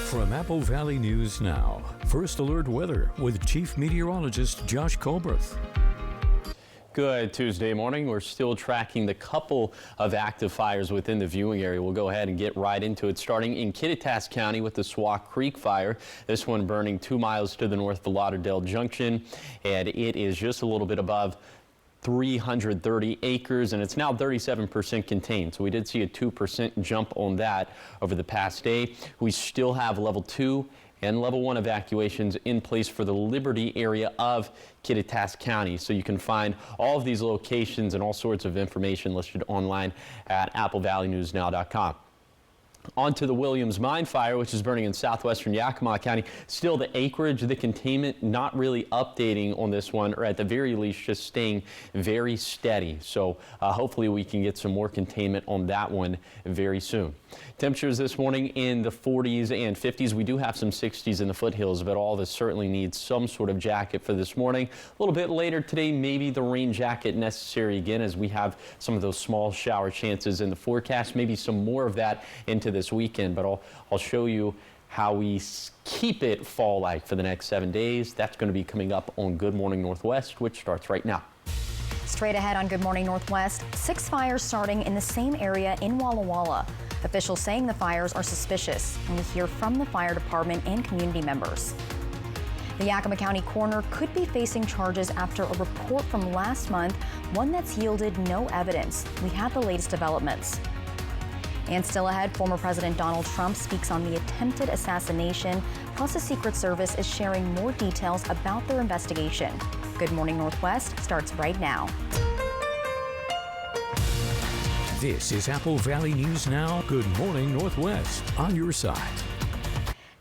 From Apple Valley News Now, First Alert Weather with Chief Meteorologist Josh Colbreth. Good Tuesday morning. We're still tracking the couple of active fires within the viewing area. We'll go ahead and get right into it, starting in Kittitas County with the Swauk Creek fire. This one burning 2 miles to the north of Lauderdale Junction, and it is just a little bit above 330 acres, and it's now 37% contained. So we did see a 2% jump on that over the past day. We still have level 2 and level 1 evacuations in place for the Liberty area of Kittitas County. So you can find all of these locations and all sorts of information listed online at applevalleynewsnow.com. On to the Williams Mine fire, which is burning in southwestern Yakima County. Still the acreage, the containment, not really updating on this one, or at the very least just staying very steady. So hopefully we can get some more containment on that one very soon. Temperatures this morning in the 40s and 50s. We do have some 60s in the foothills, but all of us certainly need some sort of jacket for this morning. A little bit later today, maybe the rain jacket necessary again, as we have some of those small shower chances in the forecast. Maybe some more of that into this weekend, but I'll show you how we keep it fall-like for the next 7 days. That's going to be coming up on Good Morning Northwest, which starts right now. Straight ahead on Good Morning Northwest, 6 fires starting in the same area in Walla Walla. Officials saying the fires are suspicious, and we hear from the fire department and community members. The Yakima County coroner could be facing charges after a report from last month, one that's yielded no evidence. We have the latest developments. And still ahead, former President Donald Trump speaks on the attempted assassination, plus the Secret Service is sharing more details about their investigation. Good Morning Northwest starts right now. This is Apple Valley News Now. Good Morning Northwest, on your side.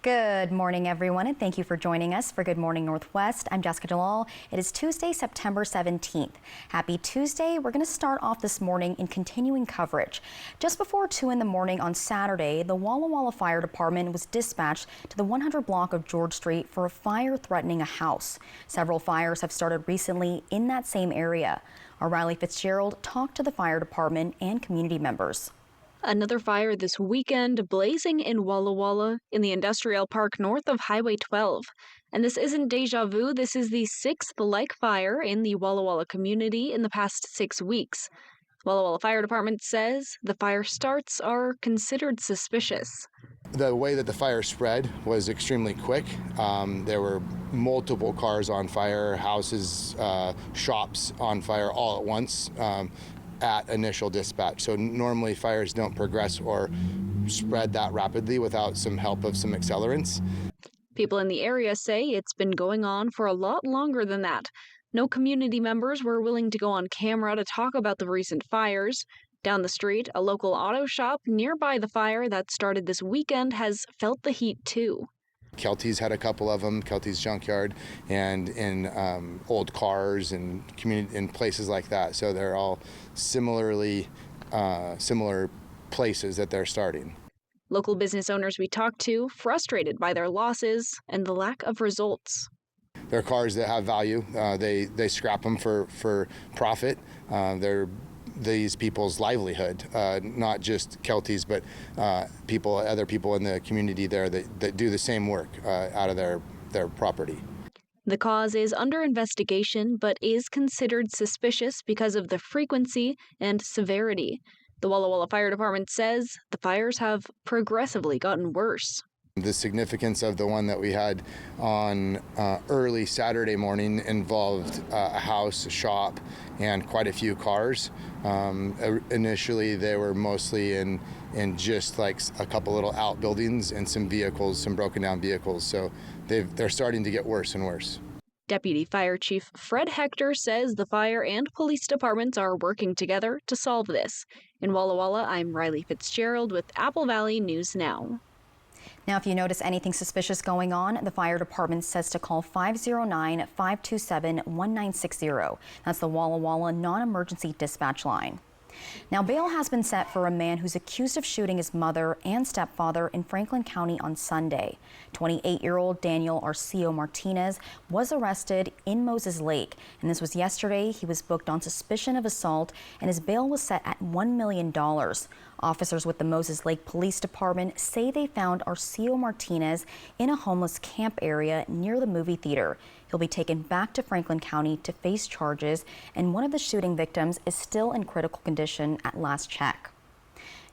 Good morning, everyone, and thank you for joining us for Good Morning Northwest. I'm Jessica Jalal. It is Tuesday, September 17th. Happy Tuesday. We're going to start off this morning in continuing coverage. Just before 2 in the morning on Saturday, the Walla Walla Fire Department was dispatched to the 100 block of George Street for a fire threatening a house. Several fires have started recently in that same area. Our Riley Fitzgerald talked to the fire department and community members. Another fire this weekend blazing in Walla Walla in the industrial park north of Highway 12. And this isn't deja vu, this is the 6th like fire in the Walla Walla community in the past 6 weeks. Walla Walla Fire Department says the fire starts are considered suspicious. The way that the fire spread was extremely quick. There were multiple cars on fire, houses, shops on fire all at once. At initial dispatch. So normally fires don't progress or spread that rapidly without some help of some accelerants. People in the area say it's been going on for a lot longer than that. No community members were willing to go on camera to talk about the recent fires. Down the street, a local auto shop nearby the fire that started this weekend has felt the heat too. Kelty's had a couple of them, Kelty's Junkyard, and in old cars and community in places like that. So they're all similar places that they're starting. Local business owners we talked to frustrated by their losses and the lack of results. They're cars that have value. They scrap them for profit. They're these people's livelihood, not just Kelty's, but other people in the community there that do the same work out of their property. The cause is under investigation, but is considered suspicious because of the frequency and severity. The Walla Walla Fire Department says the fires have progressively gotten worse. The significance of the one that we had on early Saturday morning involved a house, a shop, and quite a few cars. Initially, they were mostly in just like a couple little outbuildings and some vehicles, some broken down vehicles. So they're starting to get worse and worse. Deputy Fire Chief Fred Hector says the fire and police departments are working together to solve this. In Walla Walla, I'm Riley Fitzgerald with Apple Valley News Now. Now, if you notice anything suspicious going on, the fire department says to call 509-527-1960. That's the Walla Walla non-emergency dispatch line. Now, bail has been set for a man who's accused of shooting his mother and stepfather in Franklin County on Sunday. 28-year-old Daniel Arcio Martinez was arrested in Moses Lake, and this was yesterday. He was booked on suspicion of assault, and his bail was set at $1 million. Officers with the Moses Lake Police Department say they found Arcio Martinez in a homeless camp area near the movie theater. He'll be taken back to Franklin County to face charges, and one of the shooting victims is still in critical condition at last check.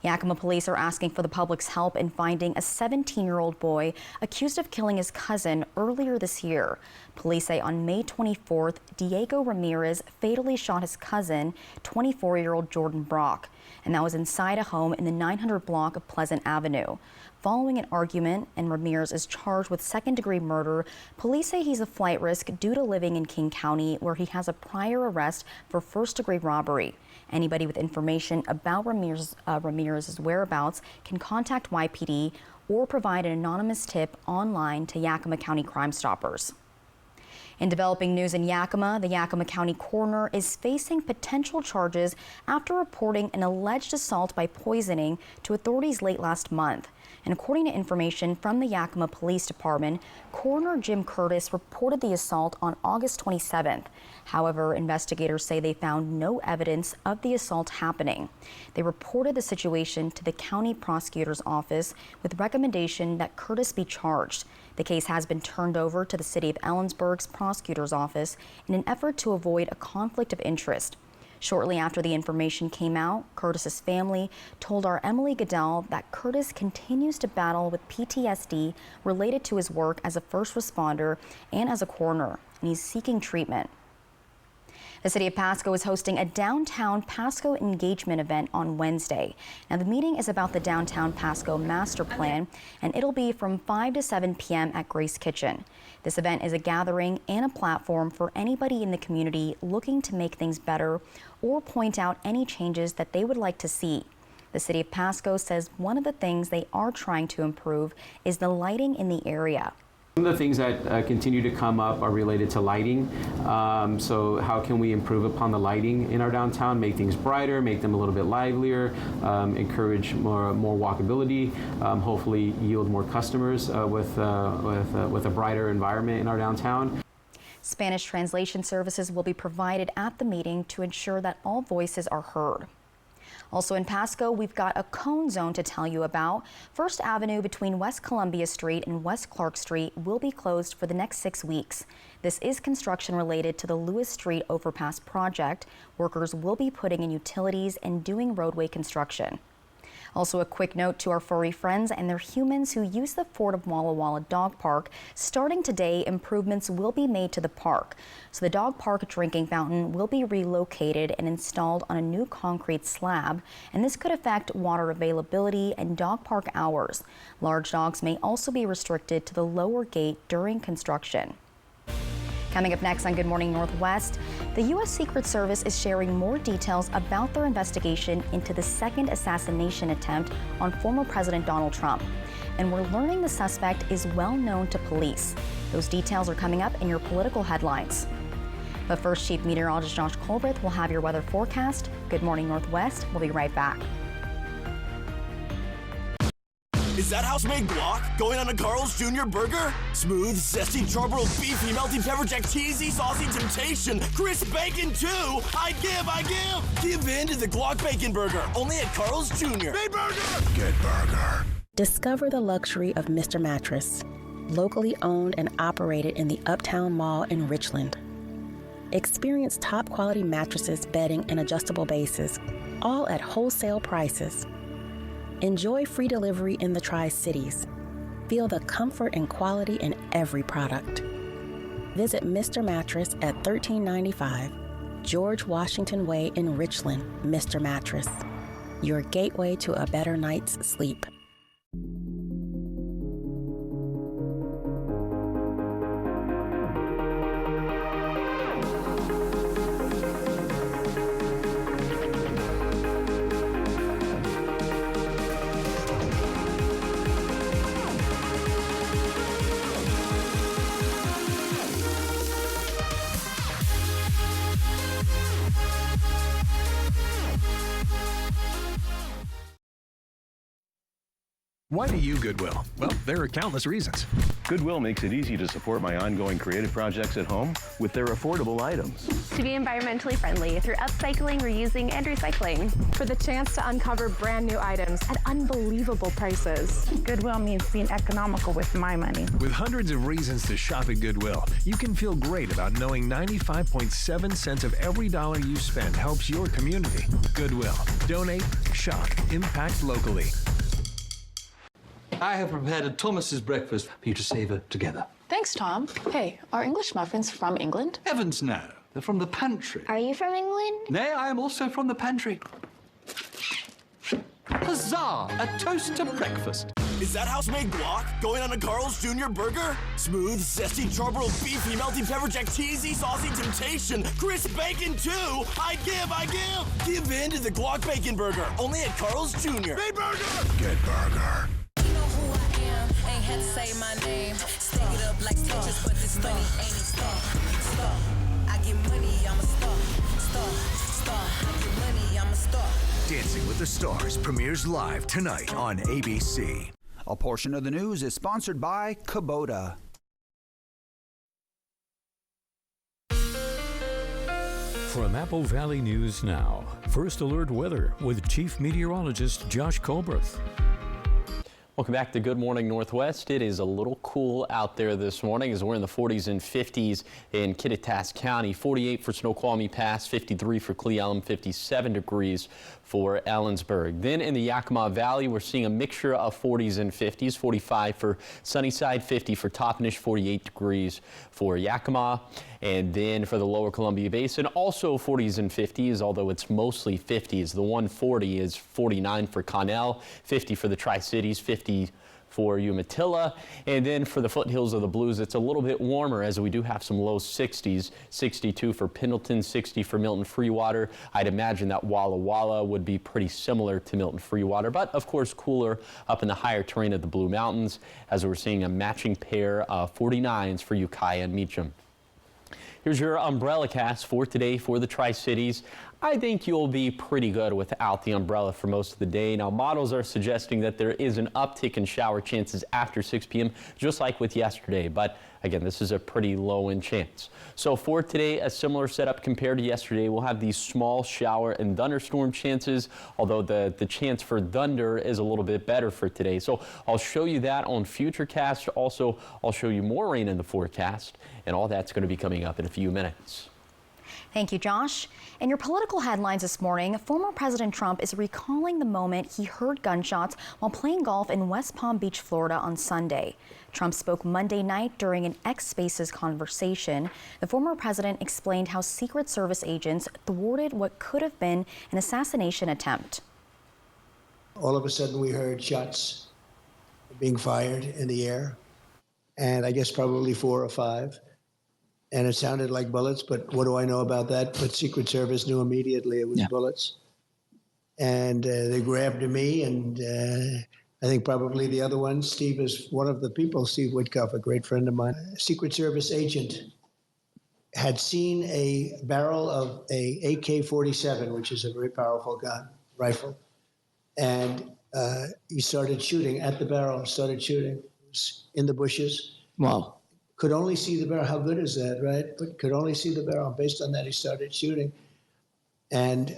Yakima police are asking for the public's help in finding a 17-year-old boy accused of killing his cousin earlier this year. Police say on May 24th, Diego Ramirez fatally shot his cousin, 24-year-old Jordan Brock, and that was inside a home in the 900 block of Pleasant Avenue. Following an argument, and Ramirez is charged with second-degree murder, police say he's a flight risk due to living in King County, where he has a prior arrest for first-degree robbery. Anybody with information about Ramirez's whereabouts can contact YPD or provide an anonymous tip online to Yakima County Crime Stoppers. In developing news in Yakima, the Yakima County coroner is facing potential charges after reporting an alleged assault by poisoning to authorities late last month. And according to information from the Yakima Police Department, Coroner Jim Curtis reported the assault on August 27th. However, investigators say they found no evidence of the assault happening. They reported the situation to the county prosecutor's office with recommendation that Curtis be charged. The case has been turned over to the city of Ellensburg's prosecutor's office in an effort to avoid a conflict of interest. Shortly after the information came out, Curtis's family told our Emily Goodell that Curtis continues to battle with PTSD related to his work as a first responder and as a coroner, and he's seeking treatment. The city of Pasco is hosting a downtown Pasco engagement event on Wednesday. Now, the meeting is about the downtown Pasco master plan, and it'll be from 5 to 7 p.m. at Grace Kitchen. This event is a gathering and a platform for anybody in the community looking to make things better or point out any changes that they would like to see. The city of Pasco says one of the things they are trying to improve is the lighting in the area. Some of the things that continue to come up are related to lighting. So how can we improve upon the lighting in our downtown, make things brighter, make them a little bit livelier, encourage more walkability, hopefully yield more customers with a brighter environment in our downtown. Spanish translation services will be provided at the meeting to ensure that all voices are heard. Also in Pasco, we've got a cone zone to tell you about. First Avenue between West Columbia Street and West Clark Street will be closed for the next 6 weeks. This is construction related to the Lewis Street Overpass project. Workers will be putting in utilities and doing roadway construction. Also, a quick note to our furry friends and their humans who use the Fort of Walla Walla Dog Park. Starting today, improvements will be made to the park. So the dog park drinking fountain will be relocated and installed on a new concrete slab, and this could affect water availability and dog park hours. Large dogs may also be restricted to the lower gate during construction. Coming up next on Good Morning Northwest, the U.S. Secret Service is sharing more details about their investigation into the second assassination attempt on former President Donald Trump. And we're learning the suspect is well known to police. Those details are coming up in your political headlines. But first, Chief Meteorologist Josh Colbreth will have your weather forecast. Good Morning Northwest. We'll be right back. Is that house-made guac going on a Carl's Jr. burger? Smooth, zesty, charbroiled beefy, melty pepper jack, cheesy, saucy temptation, crisp bacon too. I give. Give in to the guac bacon burger, only at Carl's Jr. Big burger. Good burger. Discover the luxury of Mr. Mattress, locally owned and operated in the Uptown Mall in Richland. Experience top-quality mattresses, bedding, and adjustable bases, all at wholesale prices. Enjoy free delivery in the Tri-Cities. Feel the comfort and quality in every product. Visit Mr. Mattress at 1395 George Washington Way in Richland. Mr. Mattress, your gateway to a better night's sleep. Why do you Goodwill? Well, there are countless reasons. Goodwill makes it easy to support my ongoing creative projects at home with their affordable items. To be environmentally friendly through upcycling, reusing, and recycling. For the chance to uncover brand new items at unbelievable prices. Goodwill means being economical with my money. With hundreds of reasons to shop at Goodwill, you can feel great about knowing 95.7 cents of every dollar you spend helps your community. Goodwill. Donate, shop, impact locally. I have prepared a Thomas's breakfast for you to savor together. Thanks, Tom. Hey, are English muffins from England? Heavens no. They're from the pantry. Are you from England? Nay, I am also from the pantry. Huzzah! A toast to breakfast. Is that house-made guac going on a Carl's Jr. burger? Smooth, zesty, charbroiled beefy, melty pepper jack, cheesy, saucy temptation, crisp bacon too. I give. Give in to the guac bacon burger, only at Carl's Jr. Big burger. Good burger. Ain't had to say my name. Stack it up like Tetris, but this money ain't a star. I get money, I'm a star. I get money, I'm a star. Dancing with the Stars premieres live tonight on ABC. A portion of the news is sponsored by Kubota. From Apple Valley News Now, First Alert Weather with Chief Meteorologist Josh Colbreth. Welcome back to Good Morning Northwest. It is a little cool out there this morning as we're in the 40s and 50s in Kittitas County. 48 for Snoqualmie Pass, 53 for Cle Elum, 57 degrees for Ellensburg. Then in the Yakima Valley, we're seeing a mixture of 40s and 50s, 45 for Sunnyside, 50 for Toppenish, 48 degrees for Yakima. And then for the lower Columbia Basin, also 40s and 50s, although it's mostly 50s. The 140 is 49 for Connell, 50 for the Tri-Cities, 50 for Umatilla. And then for the foothills of the Blues, it's a little bit warmer as we do have some low 60s, 62 for Pendleton, 60 for Milton Freewater. I'd imagine that Walla Walla would be pretty similar to Milton Freewater, but of course cooler up in the higher terrain of the Blue Mountains as we're seeing a matching pair of 49s for Ukiah and Meacham. Here's your umbrella cast for today for the Tri-Cities. I think you'll be pretty good without the umbrella for most of the day. Now, models are suggesting that there is an uptick in shower chances after 6 p.m., just like with yesterday. But again, this is a pretty low-end chance. So for today, a similar setup compared to yesterday. We'll have these small shower and thunderstorm chances, although the chance for thunder is a little bit better for today. So I'll show you that on Futurecast. Also, I'll show you more rain in the forecast, and all that's going to be coming up in a few minutes. Thank you, Josh. In your political headlines this morning, former President Trump is recalling the moment he heard gunshots while playing golf in West Palm Beach, Florida on Sunday. Trump spoke Monday night during an X Spaces conversation. The former president explained how Secret Service agents thwarted what could have been an assassination attempt. All of a sudden, we heard shots being fired in the air, and I guess probably 4 or 5. And it sounded like bullets, but what do I know about that? But Secret Service knew immediately it was bullets. And they grabbed me, and I think probably the other one, Steve is one of the people, Steve Whitcuff, a great friend of mine. A Secret Service agent had seen a barrel of a AK-47, which is a very powerful gun, rifle. And he started shooting at the barrel, started shooting. It was in the bushes. Wow. Could only see the barrel. How good is that, right? But could only see the barrel. Based on that, he started shooting and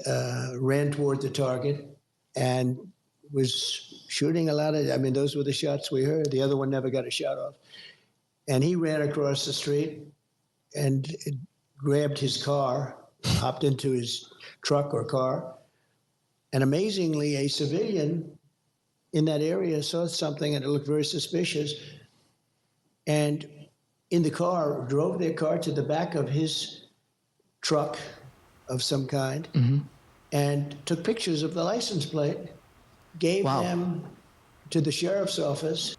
ran toward the target and was shooting a lot of, I mean, those were the shots we heard. The other one never got a shot off. And he ran across the street and grabbed his car, hopped into his truck or car. And amazingly, a civilian in that area saw something and it looked very suspicious. And in the car, drove their car to the back of his truck of some kind and took pictures of the license plate, gave them to the sheriff's office.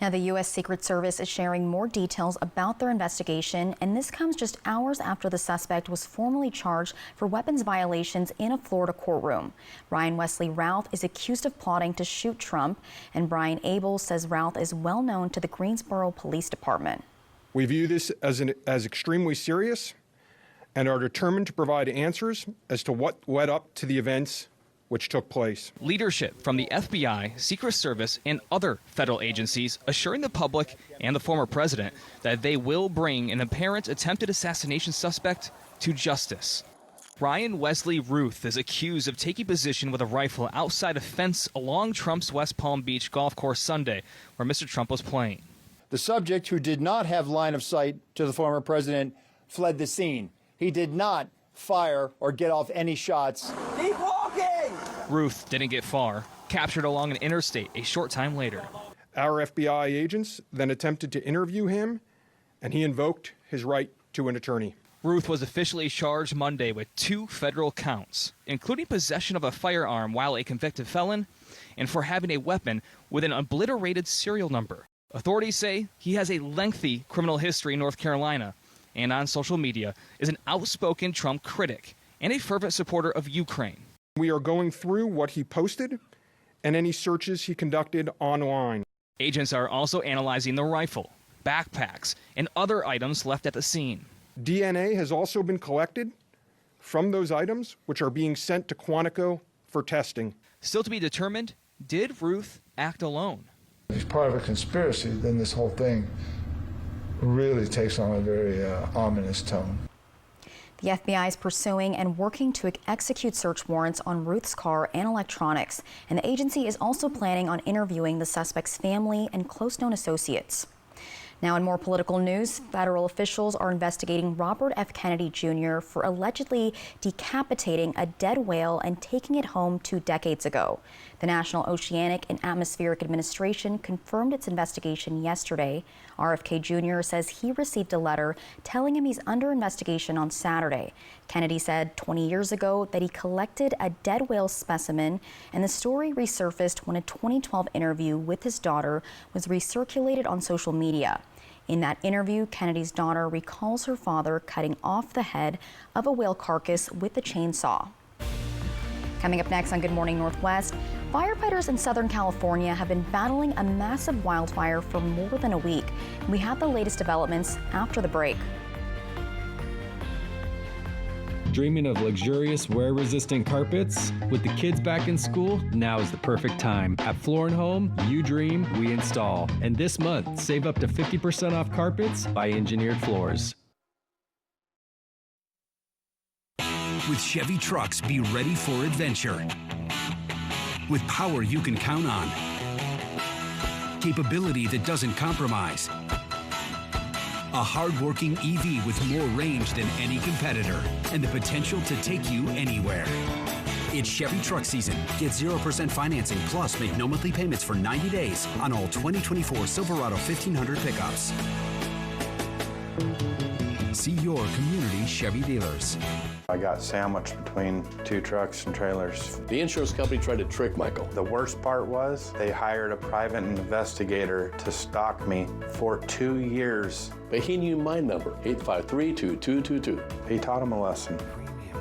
Now, the U.S. Secret Service is sharing more details about their investigation, and this comes just hours after the suspect was formally charged for weapons violations in a Florida courtroom. Ryan Wesley Routh is accused of plotting to shoot Trump, and Brian Abel says Routh is well known to the Greensboro Police Department. We view this as extremely serious and are determined to provide answers as to what led up to the events which took place. Leadership from the FBI, Secret Service, and other federal agencies assuring the public and the former president that they will bring an apparent attempted assassination suspect to justice. Ryan Wesley Ruth is accused of taking position with a rifle outside a fence along Trump's West Palm Beach golf course Sunday, where Mr. Trump was playing. The subject, who did not have line of sight to the former president, fled the scene. He did not fire or get off any shots. Keep walking! Ruth didn't get far, captured along an interstate a short time later. Our FBI agents then attempted to interview him, and he invoked his right to an attorney. Ruth was officially charged Monday with 2 federal counts, including possession of a firearm while a convicted felon and for having a weapon with an obliterated serial number. Authorities say he has a lengthy criminal history in North Carolina and on social media is an outspoken Trump critic and a fervent supporter of Ukraine. We are going through what he posted and any searches he conducted online. Agents are also analyzing the rifle, backpacks, and other items left at the scene. DNA has also been collected from those items, which are being sent to Quantico for testing. Still to be determined, did Ruth act alone? If he's part of a conspiracy, then this whole thing really takes on a very ominous tone. The FBI is pursuing and working to execute search warrants on Ruth's car and electronics, and the agency is also planning on interviewing the suspect's family and close-known associates. Now, in more political news, federal officials are investigating Robert F. Kennedy Jr. for allegedly decapitating a dead whale and taking it home 2 decades ago. The National Oceanic and Atmospheric Administration confirmed its investigation yesterday. RFK Jr. says he received a letter telling him he's under investigation on Saturday. Kennedy said 20 years ago that he collected a dead whale specimen, and the story resurfaced when a 2012 interview with his daughter was recirculated on social media. In that interview, Kennedy's daughter recalls her father cutting off the head of a whale carcass with a chainsaw. Coming up next on Good Morning Northwest, firefighters in Southern California have been battling a massive wildfire for more than a week. We have the latest developments after the break. Dreaming of luxurious wear-resistant carpets? With the kids back in school, now is the perfect time. At Floor & Home, you dream, we install. And this month, save up to 50% off carpets by Engineered Floors. With Chevy trucks, be ready for adventure. With power you can count on. Capability that doesn't compromise. A hard-working EV with more range than any competitor and the potential to take you anywhere. It's Chevy truck season. Get 0% financing plus make no monthly payments for 90 days on all 2024 Silverado 1500 pickups. See your community Chevy dealers. I got sandwiched between 2 trucks and trailers. The insurance company tried to trick Michael. The worst part was they hired a private investigator to stalk me for 2 years. But he knew my number, 853-2222. He taught him a lesson.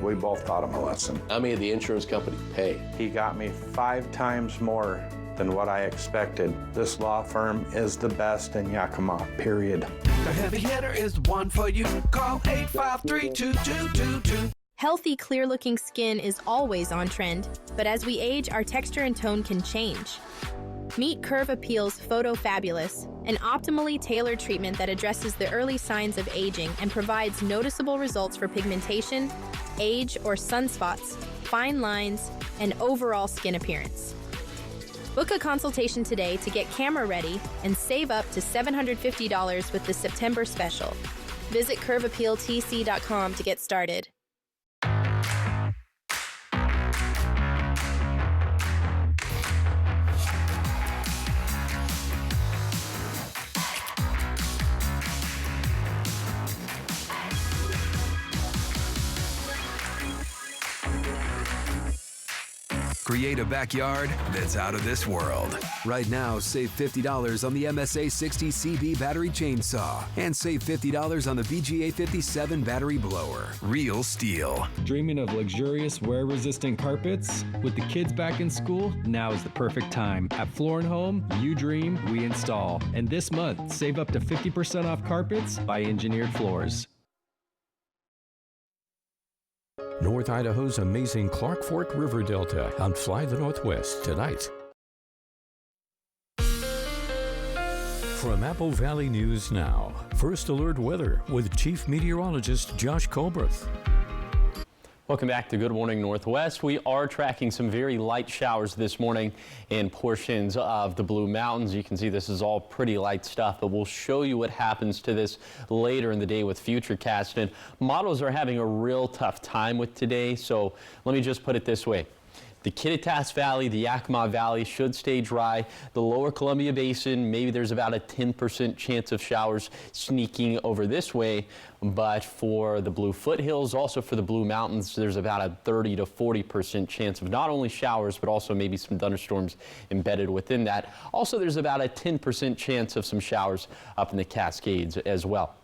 We both taught him a lesson. I made the insurance company pay. He got me 5 times more than what I expected. This law firm is the best in Yakima, period. The heavy hitter is the one for you. Call 853-2222. Healthy, clear-looking skin is always on trend, but as we age, our texture and tone can change. Meet Curve Appeal's Photo Fabulous, an optimally tailored treatment that addresses the early signs of aging and provides noticeable results for pigmentation, age or sunspots, fine lines, and overall skin appearance. Book a consultation today to get camera ready and save up to $750 with the September special. Visit CurveAppealTC.com to get started. Create a backyard that's out of this world. Right now, save $50 on the MSA 60 CB battery chainsaw and save $50 on the VGA 57 battery blower. Real STIHL. Dreaming of luxurious wear-resistant carpets? With the kids back in school, now is the perfect time. At Floor & Home, you dream, we install. And this month, save up to 50% off carpets by Engineered Floors. North Idaho's amazing Clark Fork River Delta on Fly the Northwest tonight. From Apple Valley News Now, First Alert Weather with Chief Meteorologist Josh Colbreth. Welcome back to Good Morning Northwest. We are tracking some very light showers this morning in portions of the Blue Mountains. You can see this is all pretty light stuff, but we'll show you what happens to this later in the day with Futurecast. And models are having a real tough time with today, so let me just put it this way. The Kittitas Valley, the Yakima Valley should stay dry. The lower Columbia Basin, maybe there's about a 10% chance of showers sneaking over this way. But for the Blue Foothills, also for the Blue Mountains, there's about a 30 to 40% chance of not only showers, but also maybe some thunderstorms embedded within that. Also, there's about a 10% chance of some showers up in the Cascades as well.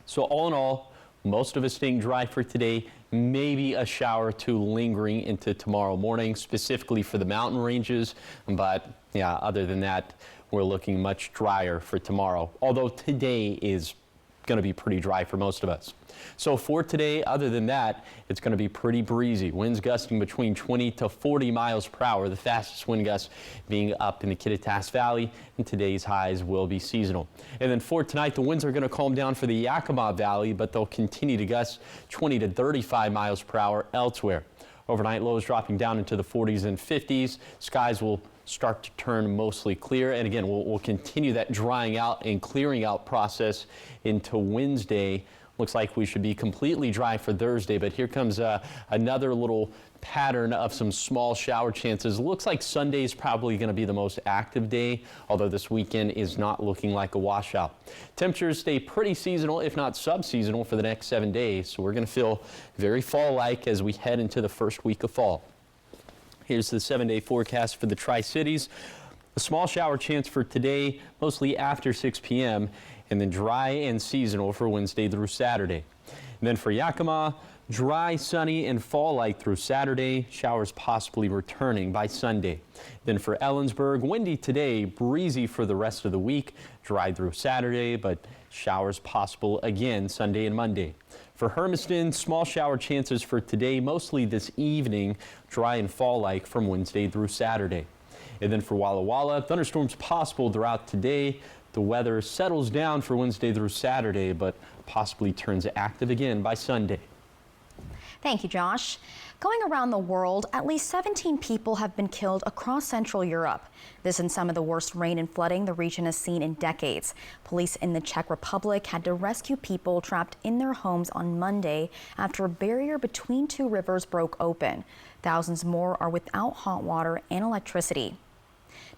So all in all, most of us staying dry for today. Maybe a shower or two lingering into tomorrow morning, specifically for the mountain ranges. But yeah, other than that, we're looking much drier for tomorrow. Although today is going to be pretty dry for most of us. So for today, other than that, it's going to be pretty breezy. Winds gusting between 20 to 40 miles per hour, the fastest wind gusts being up in the Kittitas Valley, and today's highs will be seasonal. And then for tonight, the winds are going to calm down for the Yakima Valley, but they'll continue to gust 20 to 35 miles per hour elsewhere. Overnight lows dropping down into the 40s and 50s. Skies will start to turn mostly clear. And again, we'll continue that drying out and clearing out process into Wednesday. Looks like we should be completely dry for Thursday, but here comes another little pattern of some small shower chances. Looks like Sunday is probably going to be the most active day, although this weekend is not looking like a washout. Temperatures stay pretty seasonal, if not sub-seasonal, for the next 7 days, so we're going to feel very fall-like as we head into the first week of fall. Here's the 7-day forecast for the Tri-Cities. A small shower chance for today, mostly after 6 p.m., and then dry and seasonal for Wednesday through Saturday. And then for Yakima, dry, sunny, and fall-like through Saturday, showers possibly returning by Sunday. Then for Ellensburg, windy today, breezy for the rest of the week, dry through Saturday, but showers possible again Sunday and Monday. For Hermiston, small shower chances for today, mostly this evening, dry and fall-like from Wednesday through Saturday. And then for Walla Walla, thunderstorms possible throughout today. The weather settles down for Wednesday through Saturday, but possibly turns active again by Sunday. Thank you, Josh. Going around the world, at least 17 people have been killed across Central Europe. This in some of the worst rain and flooding the region has seen in decades. Police in the Czech Republic had to rescue people trapped in their homes on Monday after a barrier between two rivers broke open. Thousands more are without hot water and electricity.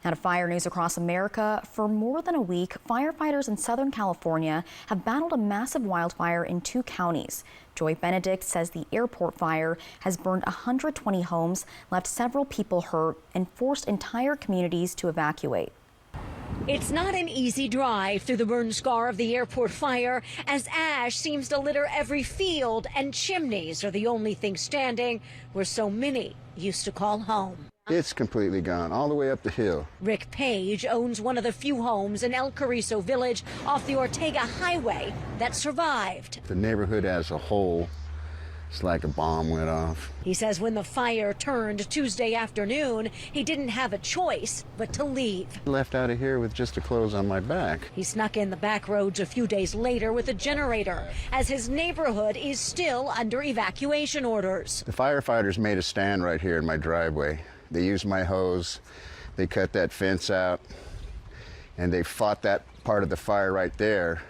Now to fire news across America. For more than a week, firefighters in Southern California have battled a massive wildfire in 2 counties. Joy Benedict says the airport fire has burned 120 homes, left several people hurt, and forced entire communities to evacuate. It's not an easy drive through the burn scar of the airport fire, as ash seems to litter every field, and chimneys are the only thing standing where so many used to call home. It's completely gone, all the way up the hill. Rick Page owns one of the few homes in El Carrizo village off the Ortega Highway that survived. The neighborhood as a whole, it's like a bomb went off. He says when the fire turned Tuesday afternoon, he didn't have a choice but to leave. Left out of here with just the clothes on my back. He snuck in the back roads a few days later with a generator, as his neighborhood is still under evacuation orders. The firefighters made a stand right here in my driveway. They used my hose, they cut that fence out, and they fought that part of the fire right there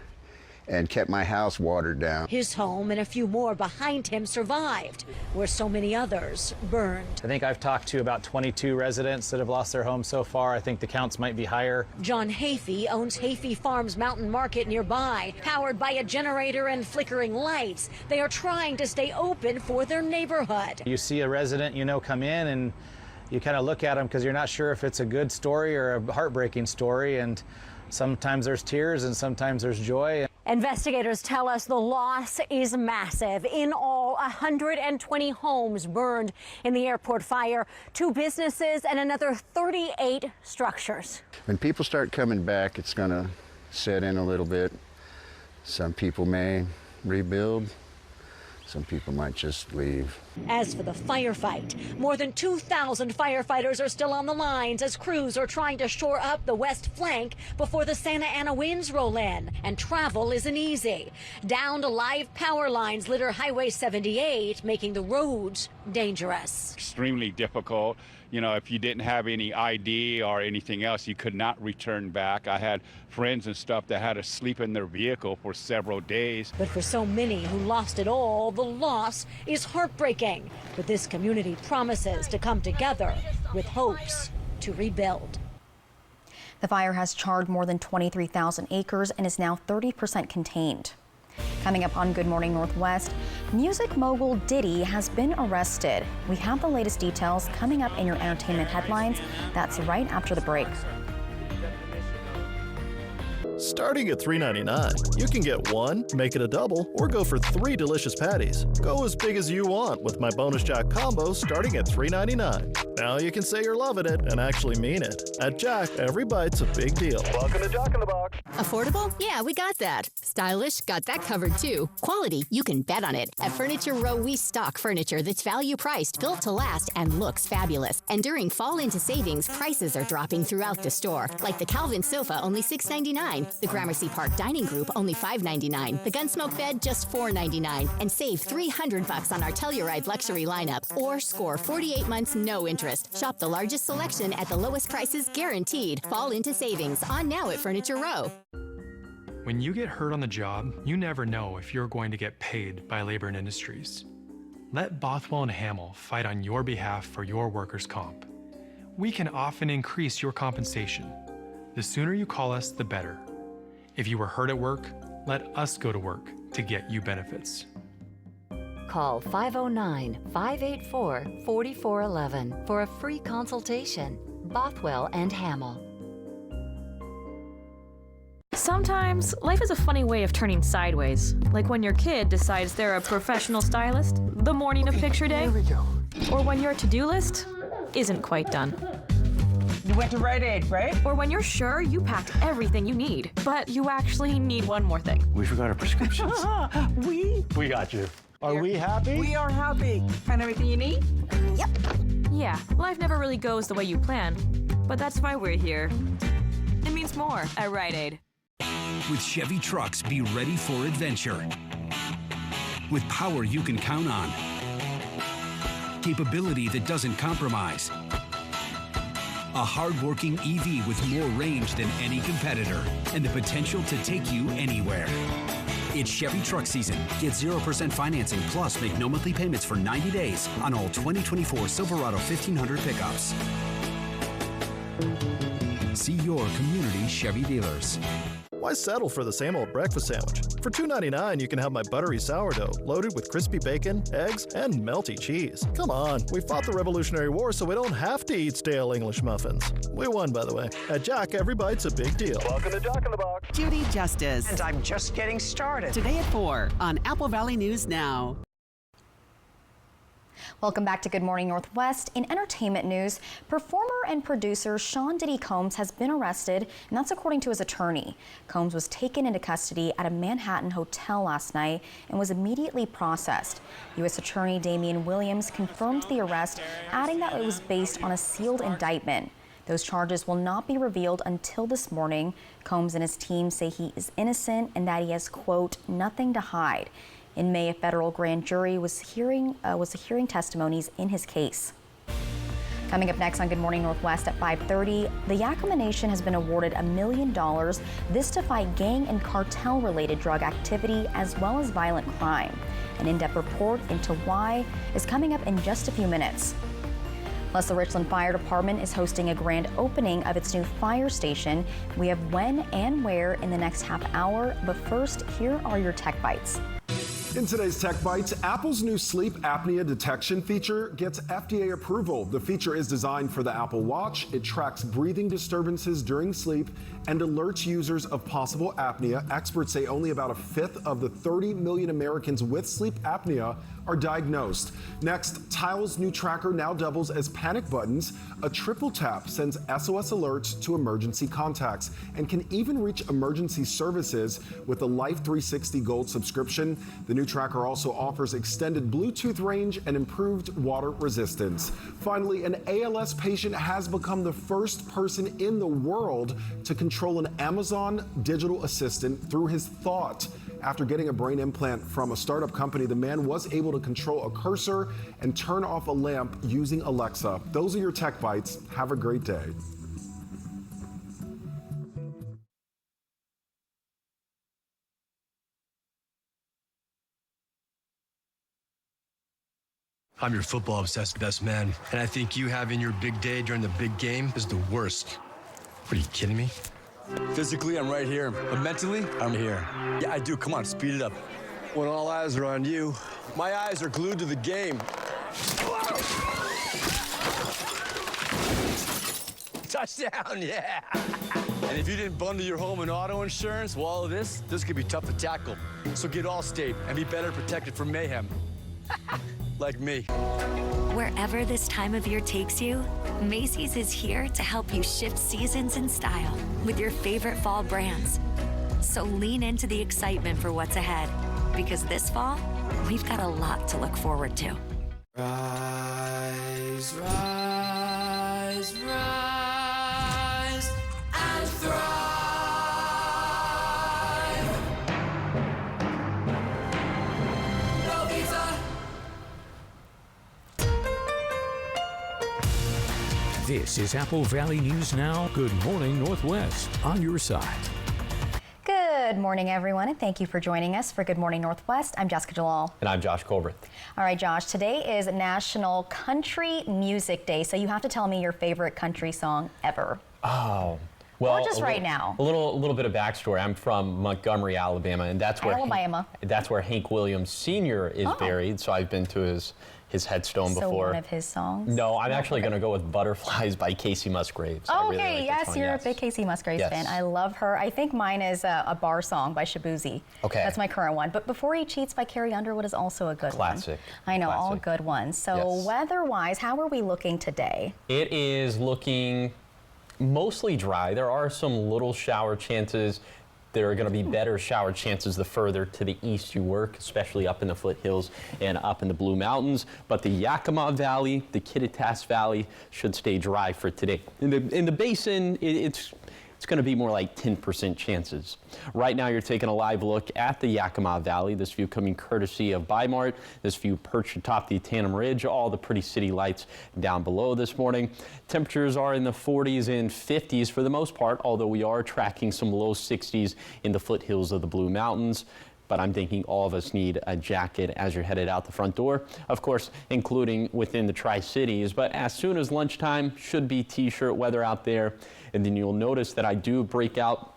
and kept my house watered down. His home and a few more behind him survived, where so many others burned. I think I've talked to about 22 residents that have lost their homes so far. I think the counts might be higher. John Hafey owns Hafey Farms Mountain Market nearby. Powered by a generator and flickering lights, they are trying to stay open for their neighborhood. You see a resident you know come in and you kind of look at them because you're not sure if it's a good story or a heartbreaking story, and sometimes there's tears and sometimes there's joy. Investigators tell us the loss is massive. In all, 120 homes burned in the airport fire, 2 businesses and another 38 structures. When people start coming back, it's going to set in a little bit. Some people may rebuild. Some people might just leave. As for the firefight, more than 2,000 firefighters are still on the lines as crews are trying to shore up the west flank before the Santa Ana winds roll in, and travel isn't easy. Downed live power lines litter Highway 78, making the roads dangerous. Extremely difficult. You know, if you didn't have any ID or anything else, you could not return back. I had friends and stuff that had to sleep in their vehicle for several days. But for so many who lost it all, the loss is heartbreaking. But this community promises to come together with hopes to rebuild. The fire has charred more than 23,000 acres and is now 30% contained. Coming up on Good Morning Northwest, music mogul Diddy has been arrested. We have the latest details coming up in your entertainment headlines. That's right after the break. Starting at $3.99, you can get one, make it a double, or go for 3 delicious patties. Go as big as you want with my Bonus Jack combo starting at $3.99. Now you can say you're loving it and actually mean it. At Jack, every bite's a big deal. Welcome to Jack in the Box. Affordable? Yeah, we got that. Stylish? Got that covered too. Quality? You can bet on it. At Furniture Row, we stock furniture that's value priced, built to last, and looks fabulous. And during Fall into Savings, prices are dropping throughout the store. Like the Calvin sofa, only $6.99. The Gramercy Park Dining Group, only $5.99. The Gunsmoke bed, just $4.99. And save $300 on our Telluride luxury lineup. Or score 48 months, no interest. Shop the largest selection at the lowest prices guaranteed. Fall into Savings, on now at Furniture Row. When you get hurt on the job, you never know if you're going to get paid by Labor and Industries. Let Bothwell and Hamill fight on your behalf for your workers' comp. We can often increase your compensation. The sooner you call us, the better. If you were hurt at work, let us go to work to get you benefits. Call 509-584-4411 for a free consultation. Bothwell and Hamill. Sometimes life is a funny way of turning sideways, like when your kid decides they're a professional stylist the morning of picture day, or when your to-do list isn't quite done. You went to Rite Aid, right? Or when you're sure you packed everything you need, but you actually need one more thing. We forgot our prescriptions. We got you. Are we happy? We are happy. Find everything you need? Yep. Yeah, life never really goes the way you plan, but that's why we're here. It means more at Rite Aid. With Chevy trucks, be ready for adventure. With power you can count on. Capability that doesn't compromise. A hard-working EV with more range than any competitor and the potential to take you anywhere. It's Chevy truck season. Get 0% financing plus make no monthly payments for 90 days on all 2024 Silverado 1500 pickups. See your community Chevy dealers. Why settle for the same old breakfast sandwich? For $2.99, you can have my buttery sourdough loaded with crispy bacon, eggs, and melty cheese. Come on, we fought the Revolutionary War so we don't have to eat stale English muffins. We won, by the way. At Jack, every bite's a big deal. Welcome to Jack in the Box. Judy Justice. And I'm just getting started. Today at 4 on Apple Valley News Now. Welcome back to Good Morning Northwest. In entertainment news, performer and producer Sean Diddy Combs has been arrested, and that's according to his attorney. Combs was taken into custody at a Manhattan hotel last night and was immediately processed. U.S. Attorney Damian Williams confirmed the arrest, adding that it was based on a sealed indictment. Those charges will not be revealed until this morning. Combs and his team say he is innocent and that he has, quote, nothing to hide. In May, a federal grand jury was hearing testimonies in his case. Coming up next on Good Morning Northwest at 5:30, the Yakima Nation has been awarded $1 million, this to fight gang and cartel-related drug activity as well as violent crime. An in-depth report into why is coming up in just a few minutes. Plus, the Richland Fire Department is hosting a grand opening of its new fire station. We have when and where in the next half hour, but first, here are your Tech Bites. In today's Tech Bites, Apple's new sleep apnea detection feature gets FDA approval. The feature is designed for the Apple Watch. It tracks breathing disturbances during sleep and alerts users of possible apnea. Experts say only about a fifth of the 30 million Americans with sleep apnea are diagnosed. Next, Tile's new tracker now doubles as panic buttons. A triple tap sends SOS alerts to emergency contacts and can even reach emergency services with the Life 360 Gold subscription. The new tracker also offers extended Bluetooth range and improved water resistance. Finally, an ALS patient has become the first person in the world to control an Amazon digital assistant through his thought. After getting a brain implant from a startup company, the man was able to control a cursor and turn off a lamp using Alexa. Those are your Tech Bites. Have a great day. I'm your football-obsessed best man, and I think you having your big day during the big game is the worst. What, are you kidding me? Physically, I'm right here, but mentally, I'm here. Yeah, I do. Come on, speed it up. When all eyes are on you, my eyes are glued to the game. Touchdown, yeah! And if you didn't bundle your home and auto insurance, well, all of this could be tough to tackle. So get Allstate and be better protected from mayhem. Like me. Wherever this time of year takes you, Macy's is here to help you shift seasons in style with your favorite fall brands. So lean into the excitement for what's ahead, because this fall, we've got a lot to look forward to. Rise, rise, rise, and thrive. No pizza. This is Apple Valley News Now. Good morning, Northwest, on your side. Good morning, everyone, and thank you for joining us for Good Morning Northwest. I'm Jessica Jalal. And I'm Josh Colbert. All right, Josh, today is National Country Music Day, so you have to tell me your favorite country song ever. Oh. Well, or just right now. A little bit of backstory. I'm from Montgomery, Alabama, and that's where Hank Williams Sr. is buried. So I've been to his headstone before. So one of his songs? No, I'm actually going to go with Butterflies by Casey Musgraves. Oh, really okay, like yes, you're a big Casey Musgraves fan. I love her. I think mine is a bar song by Shabuzi. Okay. That's my current one. But Before He Cheats by Carrie Underwood is also a good Classic. one. I know, Classic. all good ones. So weather-wise, how are we looking today? It is looking mostly dry. There are some little shower chances. There are going to be better shower chances the further to the east you work, especially up in the foothills and up in the Blue Mountains. But the Yakima Valley, the Kittitas Valley should stay dry for today. In the basin, it's going to be more like 10% chances. Right now, you're taking a live look at the Yakima Valley. This view coming courtesy of Bimart. This view perched atop the Tannum Ridge. All the pretty city lights down below this morning. Temperatures are in the 40s and 50s for the most part, although we are tracking some low 60s in the foothills of the Blue Mountains. But I'm thinking all of us need a jacket as you're headed out the front door. Of course, including within the Tri-Cities. But as soon as lunchtime, should be t-shirt weather out there. And then you'll notice that I do break out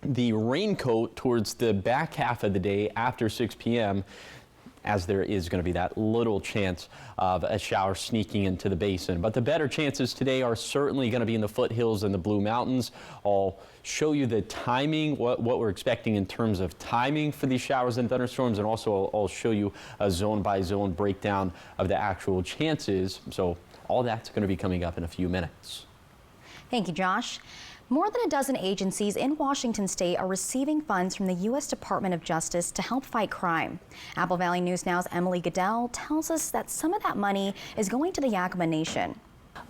the raincoat towards the back half of the day after 6 p.m. as there is going to be that little chance of a shower sneaking into the basin. But the better chances today are certainly going to be in the foothills and the Blue Mountains. I'll show you the timing, what we're expecting in terms of timing for these showers and thunderstorms, and also I'll show you a zone-by-zone breakdown of the actual chances. So all that's going to be coming up in a few minutes. Thank you, Josh. More than a dozen agencies in Washington state are receiving funds from the U.S. Department of Justice to help fight crime. Apple Valley News Now's Emily Goodell tells us that some of that money is going to the Yakima Nation.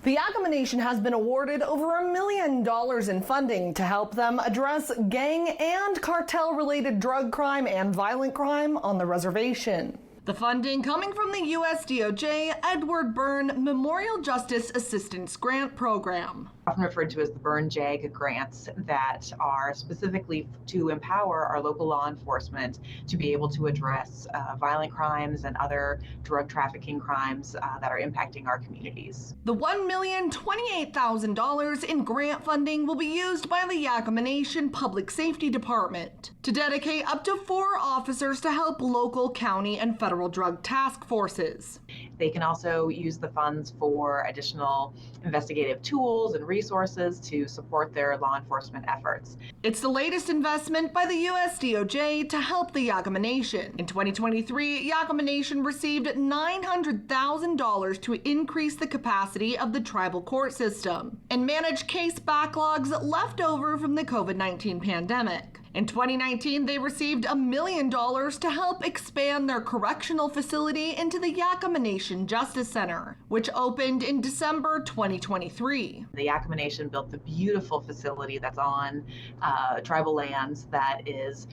The Yakima Nation has been awarded over $1 million in funding to help them address gang and cartel-related drug crime and violent crime on the reservation. The funding coming from the U.S. DOJ Edward Byrne Memorial Justice Assistance Grant Program. Often referred to as the Byrne JAG grants that are specifically to empower our local law enforcement to be able to address violent crimes and other drug trafficking crimes that are impacting our communities. The $1,028,000 in grant funding will be used by the Yakima Nation Public Safety Department to dedicate up to 4 officers to help local, county, and federal drug task forces. They can also use the funds for additional investigative tools and resources to support their law enforcement efforts. It's the latest investment by the U.S. DOJ to help the Yakama Nation. In 2023, Yakama Nation received $900,000 to increase the capacity of the tribal court system and manage case backlogs left over from the COVID-19 pandemic. In 2019, they received $1 million to help expand their correctional facility into the Yakama Nation Justice Center, which opened in December 2023. The Yakama Nation built the beautiful facility that's on tribal lands that is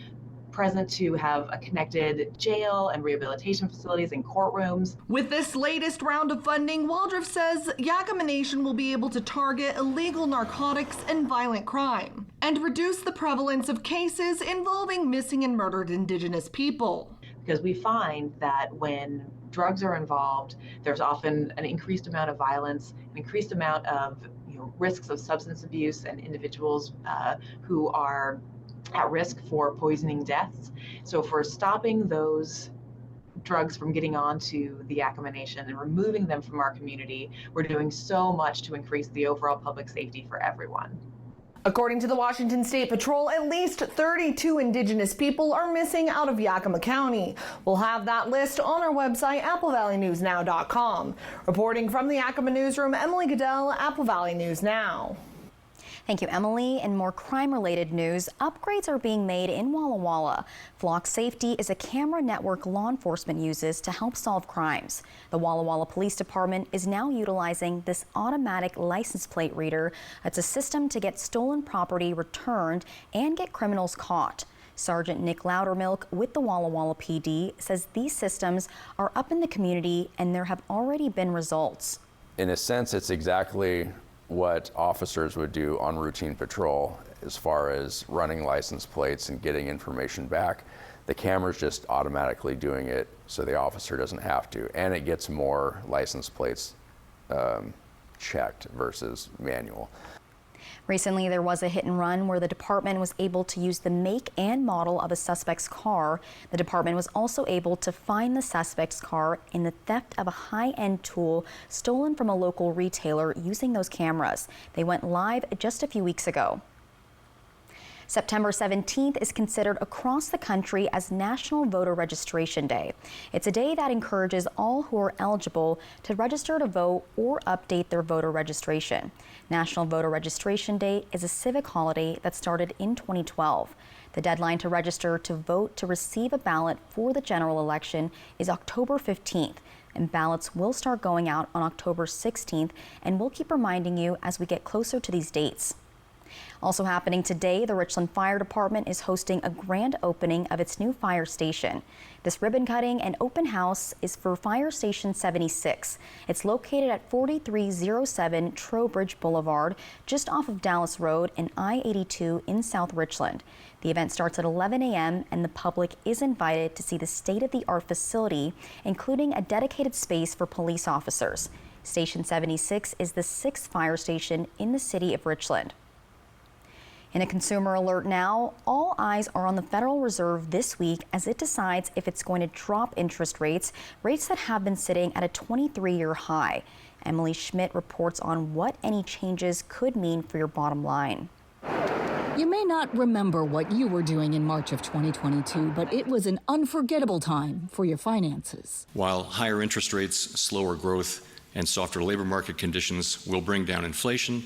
present to have a connected jail and rehabilitation facilities and courtrooms. With this latest round of funding, Waldrop says Yakama Nation will be able to target illegal narcotics and violent crime and reduce the prevalence of cases involving missing and murdered Indigenous people. Because we find that when drugs are involved, there's often an increased amount of violence, an increased amount of risks of substance abuse and individuals who are at risk for poisoning deaths. So for stopping those drugs from getting onto the Yakama Nation and removing them from our community, we're doing so much to increase the overall public safety for everyone. According to the Washington State Patrol, at least 32 Indigenous people are missing out of Yakima County. We'll have that list on our website, AppleValleyNewsNow.com. Reporting from the Yakima Newsroom, Emily Goodell, Apple Valley News Now. Thank you, Emily. In more crime-related news, upgrades are being made in Walla Walla. Flock Safety is a camera network law enforcement uses to help solve crimes. The Walla Walla Police Department is now utilizing this automatic license plate reader. It's a system to get stolen property returned and get criminals caught. Sergeant Nick Loudermilk with the Walla Walla PD says these systems are up in the community and there have already been results. In a sense, it's exactly what officers would do on routine patrol as far as running license plates and getting information back. The camera's just automatically doing it so the officer doesn't have to, and it gets more license plates checked versus manual. Recently, there was a hit and run where the department was able to use the make and model of a suspect's car. The department was also able to find the suspect's car in the theft of a high-end tool stolen from a local retailer using those cameras. They went live just a few weeks ago. September 17th is considered across the country as National Voter Registration Day. It's a day that encourages all who are eligible to register to vote or update their voter registration. National Voter Registration Day is a civic holiday that started in 2012. The deadline to register to vote to receive a ballot for the general election is October 15th, and ballots will start going out on October 16th, and we'll keep reminding you as we get closer to these dates. Also happening today, the Richland Fire Department is hosting a grand opening of its new fire station. This ribbon cutting and open house is for Fire Station 76. It's located at 4307 Trowbridge Boulevard, just off of Dallas Road and I-82 in South Richland. The event starts at 11 a.m. and the public is invited to see the state-of-the-art facility, including a dedicated space for police officers. Station 76 is the 6th fire station in the city of Richland. In a consumer alert now, all eyes are on the Federal Reserve this week as it decides if it's going to drop interest rates that have been sitting at a 23-year high. Emily Schmidt reports on what any changes could mean for your bottom line. You may not remember what you were doing in March of 2022, but it was an unforgettable time for your finances. While higher interest rates, slower growth, and softer labor market conditions will bring down inflation,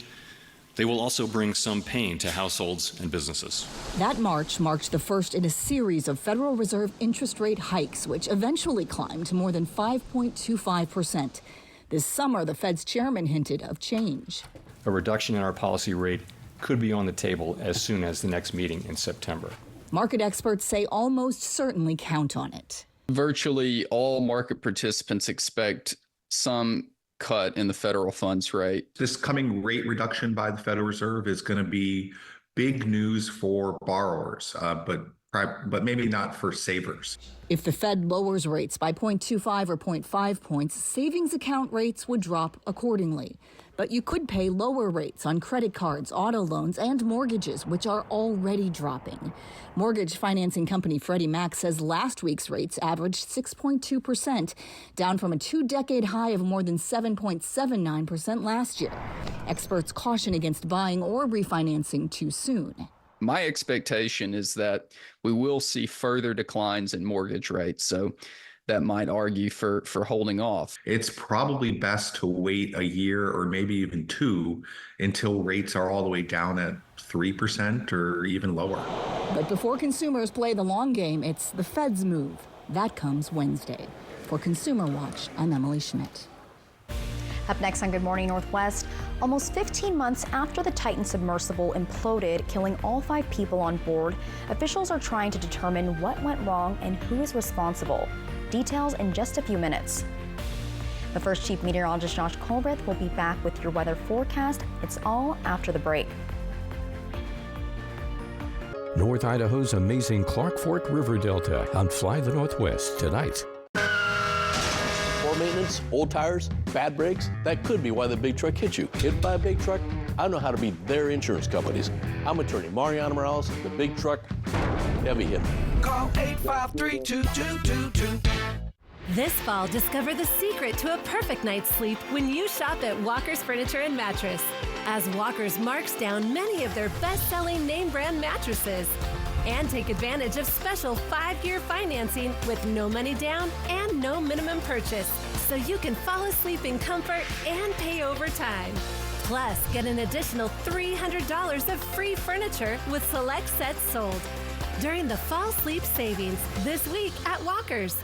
they will also bring some pain to households and businesses. That March marked the first in a series of Federal Reserve interest rate hikes, which eventually climbed to more than 5.25%. This summer, the Fed's chairman hinted of change. A reduction in our policy rate could be on the table as soon as the next meeting in September. Market experts say almost certainly count on it. Virtually all market participants expect some cut in the federal funds rate. This coming rate reduction by the Federal Reserve is going to be big news for borrowers, but maybe not for savers. If the Fed lowers rates by 0.25 or 0.5 points, savings account rates would drop accordingly. But you could pay lower rates on credit cards, auto loans, and mortgages, which are already dropping. Mortgage financing company Freddie Mac says last week's rates averaged 6.2%, down from a two-decade high of more than 7.79% last year. Experts caution against buying or refinancing too soon. My expectation is that we will see further declines in mortgage rates, so that might argue for holding off. It's probably best to wait a year or maybe even two until rates are all the way down at 3% or even lower. But before consumers play the long game, it's the Fed's move. That comes Wednesday. For Consumer Watch, I'm Emily Schmidt. Up next on Good Morning Northwest, almost 15 months after the Titan submersible imploded, killing all 5 people on board, officials are trying to determine what went wrong and who is responsible. Details in just a few minutes. The first Chief Meteorologist Josh Colbreth will be back with your weather forecast. It's all after the break. North Idaho's amazing Clark Fork River Delta on Fly the Northwest tonight. Poor maintenance, old tires, bad brakes, that could be why the big truck hit you. Hit by a big truck? I know how to beat their insurance companies. I'm attorney Mariana Morales, the big truck heavy hitter. Call 853-2222. This fall, discover the secret to a perfect night's sleep when you shop at Walker's Furniture and Mattress, as Walker's marks down many of their best-selling name brand mattresses. And take advantage of special 5-year financing with no money down and no minimum purchase, so you can fall asleep in comfort and pay over time. Plus, get an additional $300 of free furniture with select sets sold during the fall sleep savings this week at Walker's.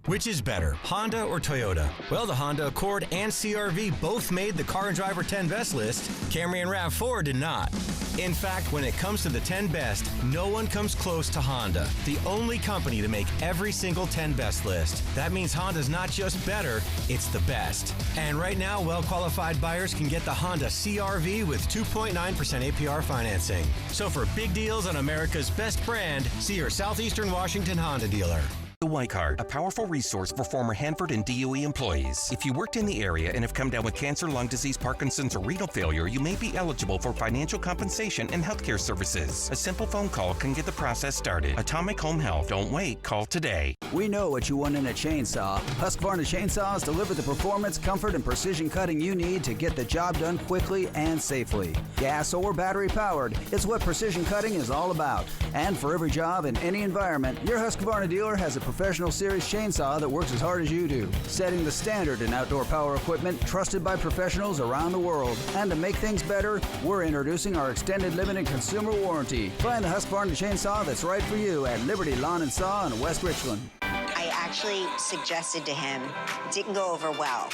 Which is better, Honda or Toyota? Well, the Honda Accord and CR-V both made the Car and Driver 10 Best list. Camry and RAV4 did not. In fact, when it comes to the 10 Best, no one comes close to Honda, the only company to make every single 10 Best list. That means Honda's not just better, it's the best. And right now, well-qualified buyers can get the Honda CR-V with 2.9% APR financing. So for big deals on America's best brand, see your Southeastern Washington Honda dealer. The White Card, a powerful resource for former Hanford and DOE employees. If you worked in the area and have come down with cancer, lung disease, Parkinson's, or renal failure, you may be eligible for financial compensation and healthcare services. A simple phone call can get the process started. Atomic Home Health. Don't wait. Call today. We know what you want in a chainsaw. Husqvarna chainsaws deliver the performance, comfort, and precision cutting you need to get the job done quickly and safely. Gas or battery powered, it's what precision cutting is all about. And for every job in any environment, your Husqvarna dealer has a professional series chainsaw that works as hard as you do, setting the standard in outdoor power equipment trusted by professionals around the world. And to make things better, we're introducing our extended limited consumer warranty. Find the Husqvarna chainsaw that's right for you at Liberty Lawn and Saw in West Richland. I actually suggested to him, it didn't go over well,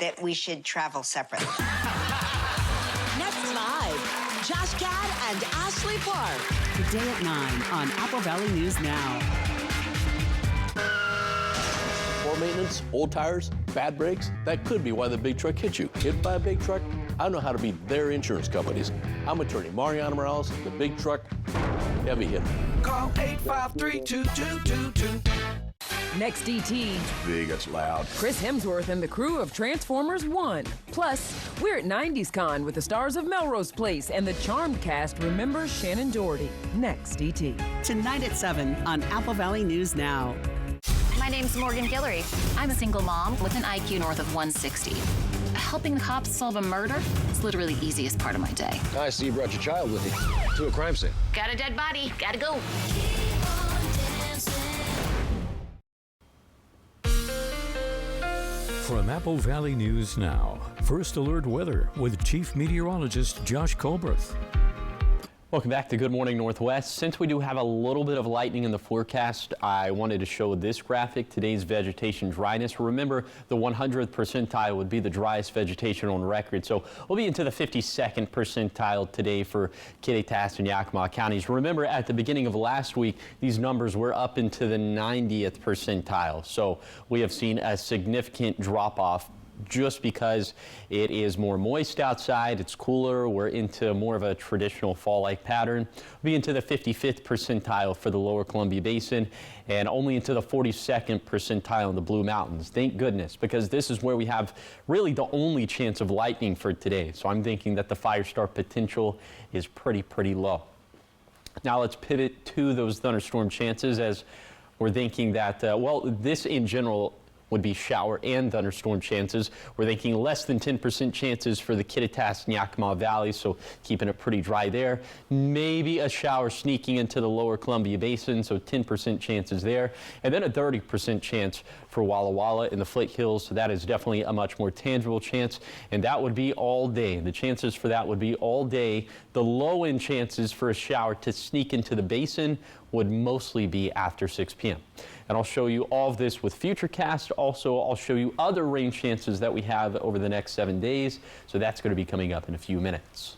that we should travel separately. Next live, Josh Gad and Ashley Park. Today at 9 on Apple Valley News Now. Poor maintenance, old tires, bad brakes, that could be why the big truck hit you. Hit by a big truck? I know how to beat their insurance companies. I'm attorney Mariana Morales, the big truck heavy hitter. Call 853-2222. Next DT. It's big, it's loud. Chris Hemsworth and the crew of Transformers 1. Plus, we're at 90s Con with the stars of Melrose Place, and the Charmed cast remembers Shannon Doherty. Next DT. Tonight at 7 on Apple Valley News Now. My name's Morgan Guillory. I'm a single mom with an IQ north of 160. Helping the cops solve a murder is literally the easiest part of my day. I see you brought your child with you to a crime scene. Got a dead body. Gotta go. From Apple Valley News Now, First Alert Weather with Chief Meteorologist Josh Colbreth. Welcome back to Good Morning Northwest. Since we do have a little bit of lightning in the forecast, I wanted to show this graphic, today's vegetation dryness. Remember, the 100th percentile would be the driest vegetation on record. So we'll be into the 52nd percentile today for Kittitas and Yakima counties. Remember, at the beginning of last week, these numbers were up into the 90th percentile. So we have seen a significant drop off just because it is more moist outside, it's cooler, we're into more of a traditional fall-like pattern. We'll be into the 55th percentile for the lower Columbia Basin and only into the 42nd percentile in the Blue Mountains. Thank goodness, because this is where we have really the only chance of lightning for today. So I'm thinking that the fire start potential is pretty low. Now let's pivot to those thunderstorm chances, as we're thinking that, well, this in general would be shower and thunderstorm chances. We're thinking less than 10% chances for the Kittitas and Yakima Valley, so keeping it pretty dry there. Maybe a shower sneaking into the lower Columbia Basin, so 10% chances there. And then a 30% chance for Walla Walla in the Foothills, so that is definitely a much more tangible chance, and that would be all day. The chances for that would be all day. The low-end chances for a shower to sneak into the basin would mostly be after 6 p.m. And I'll show you all of this with Futurecast. Also, I'll show you other rain chances that we have over the next 7 days. So that's going to be coming up in a few minutes.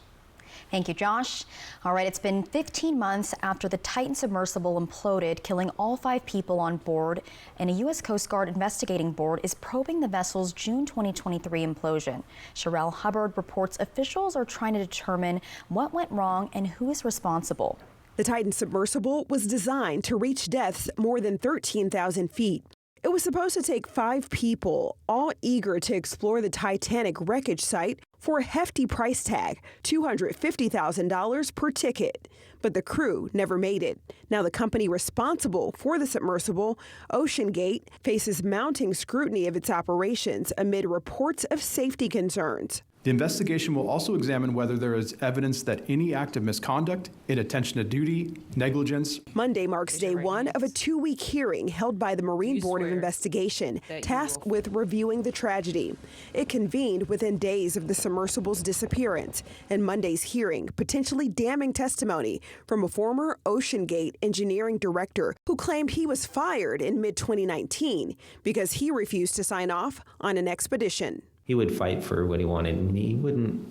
Thank you, Josh. All right, it's been 15 months after the Titan submersible imploded, killing all 5 people on board, and a U.S. Coast Guard investigating board is probing the vessel's June 2023 implosion. Sherelle Hubbard reports officials are trying to determine what went wrong and who is responsible. The Titan submersible was designed to reach depths more than 13,000 feet. It was supposed to take 5 people, all eager to explore the Titanic wreckage site for a hefty price tag, $250,000 per ticket. But the crew never made it. Now the company responsible for the submersible, OceanGate, faces mounting scrutiny of its operations amid reports of safety concerns. The investigation will also examine whether there is evidence that any act of misconduct, inattention to duty, negligence. Monday marks day 1 of a 2-week hearing held by the Marine Board of Investigation, tasked with reviewing the tragedy. It convened within days of the submersible's disappearance, and Monday's hearing potentially damning testimony from a former OceanGate engineering director who claimed he was fired in mid-2019 because he refused to sign off on an expedition. He would fight for what he wanted, and he wouldn't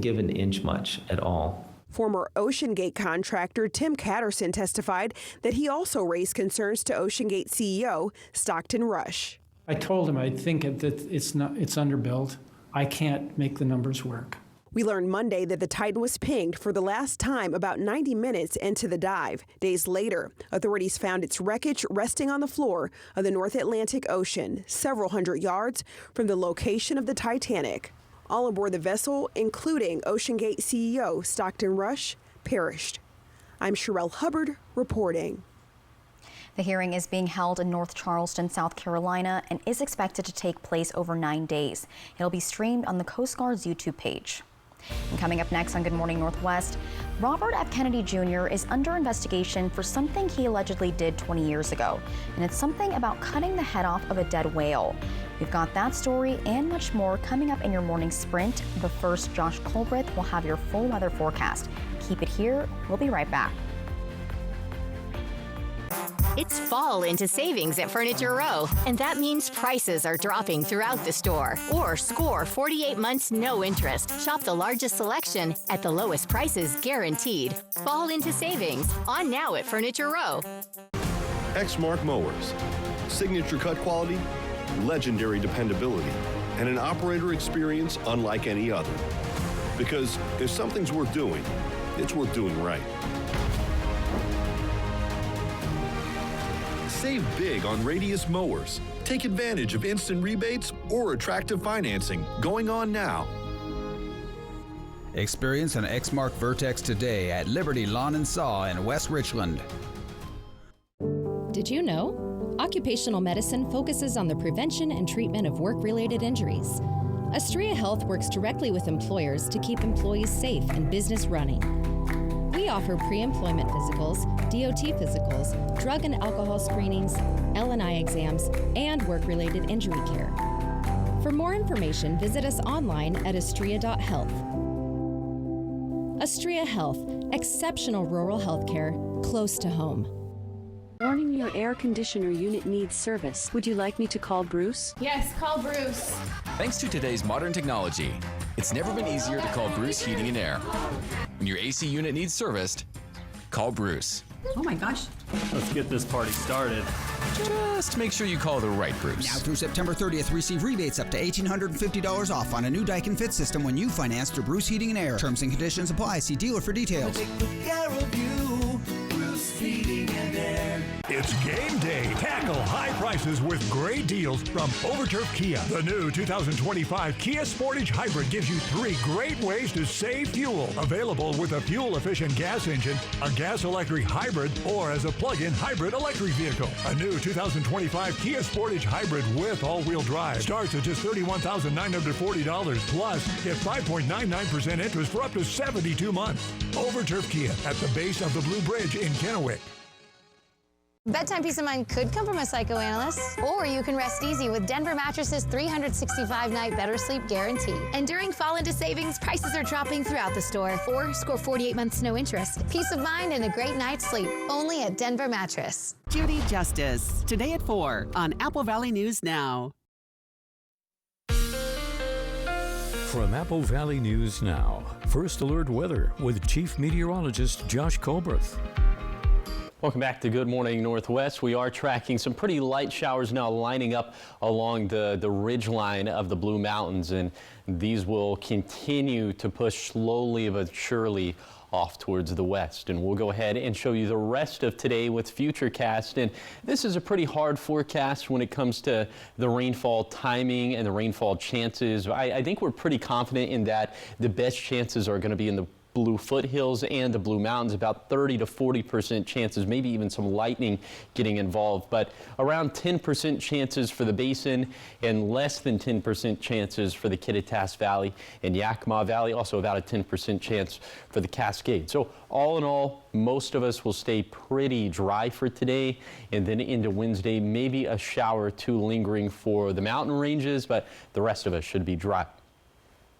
give an inch much at all. Former OceanGate contractor Tim Catterson testified that he also raised concerns to OceanGate CEO Stockton Rush. I told him I think that it's underbuilt. I can't make the numbers work. We learned Monday that the Titan was pinged for the last time about 90 minutes into the dive. Days later, authorities found its wreckage resting on the floor of the North Atlantic Ocean, several hundred yards from the location of the Titanic. All aboard the vessel, including OceanGate CEO Stockton Rush, perished. I'm Sherelle Hubbard reporting. The hearing is being held in North Charleston, South Carolina, and is expected to take place over 9 days. It'll be streamed on the Coast Guard's YouTube page. And coming up next on Good Morning Northwest, Robert F. Kennedy Jr. is under investigation for something he allegedly did 20 years ago, and it's something about cutting the head off of a dead whale. We've got that story and much more coming up in your morning sprint, but first, Josh Colbreth will have your full weather forecast. Keep it here. We'll be right back. It's fall into savings at Furniture Row, and that means prices are dropping throughout the store. Or score 48 months no interest. Shop the largest selection at the lowest prices guaranteed. Fall into savings on now at Furniture Row. Exmark Mowers. Signature cut quality, legendary dependability, and an operator experience unlike any other. Because if something's worth doing, it's worth doing right. Save big on Radius mowers. Take advantage of instant rebates or attractive financing going on now. Experience an Exmark Vertex today at Liberty Lawn and Saw in West Richland. Did you know? Occupational medicine focuses on the prevention and treatment of work-related injuries. Astria Health works directly with employers to keep employees safe and business running. We offer pre-employment physicals, DOT physicals, drug and alcohol screenings, L&I exams, and work-related injury care. For more information, visit us online at astria.health. Astria Health, exceptional rural health care close to home. Warning, your air conditioner unit needs service. Would you like me to call Bruce? Yes, call Bruce. Thanks to today's modern technology, it's never been easier to call Bruce Heating and Air. When your AC unit needs serviced, call Bruce. Oh my gosh. Let's get this party started. Just make sure you call the right Bruce. Now through September 30th, receive rebates up to $1,850 off on a new Daikin Fit system when you finance through Bruce Heating and Air. Terms and conditions apply. See dealer for details. Take good care of you, Bruce Heating and Air. It's game day. Tackle high prices with great deals from Overturf Kia. The new 2025 Kia Sportage Hybrid gives you 3 great ways to save fuel. Available with a fuel-efficient gas engine, a gas-electric hybrid, or as a plug-in hybrid electric vehicle. A new 2025 Kia Sportage Hybrid with all-wheel drive starts at just $31,940. Plus, get 5.99% interest for up to 72 months. Overturf Kia at the base of the Blue Bridge in Kennewick. Bedtime peace of mind could come from a psychoanalyst, or you can rest easy with Denver Mattresses 365-night better sleep guarantee. And during Fall Into Savings, prices are dropping throughout the store. Or score 48 months no interest. Peace of mind and a great night's sleep, only at Denver Mattress. Judy Justice, today at 4 on Apple Valley News Now. From Apple Valley News Now, First Alert Weather with Chief Meteorologist Josh Colbert. Welcome back to Good Morning Northwest. We are tracking some pretty light showers now lining up along the ridge line of the Blue Mountains, and these will continue to push slowly but surely off towards the west. And we'll go ahead and show you the rest of today with Futurecast. And this is a pretty hard forecast when it comes to the rainfall timing and the rainfall chances. I think we're pretty confident in that the best chances are going to be in the Blue Foothills and the Blue Mountains, about 30 to 40% chances, maybe even some lightning getting involved, but around 10% chances for the Basin and less than 10% chances for the Kittitas Valley and Yakima Valley, also about a 10% chance for the Cascades. So all in all, most of us will stay pretty dry for today, and then into Wednesday, maybe a shower or two lingering for the mountain ranges, but the rest of us should be dry.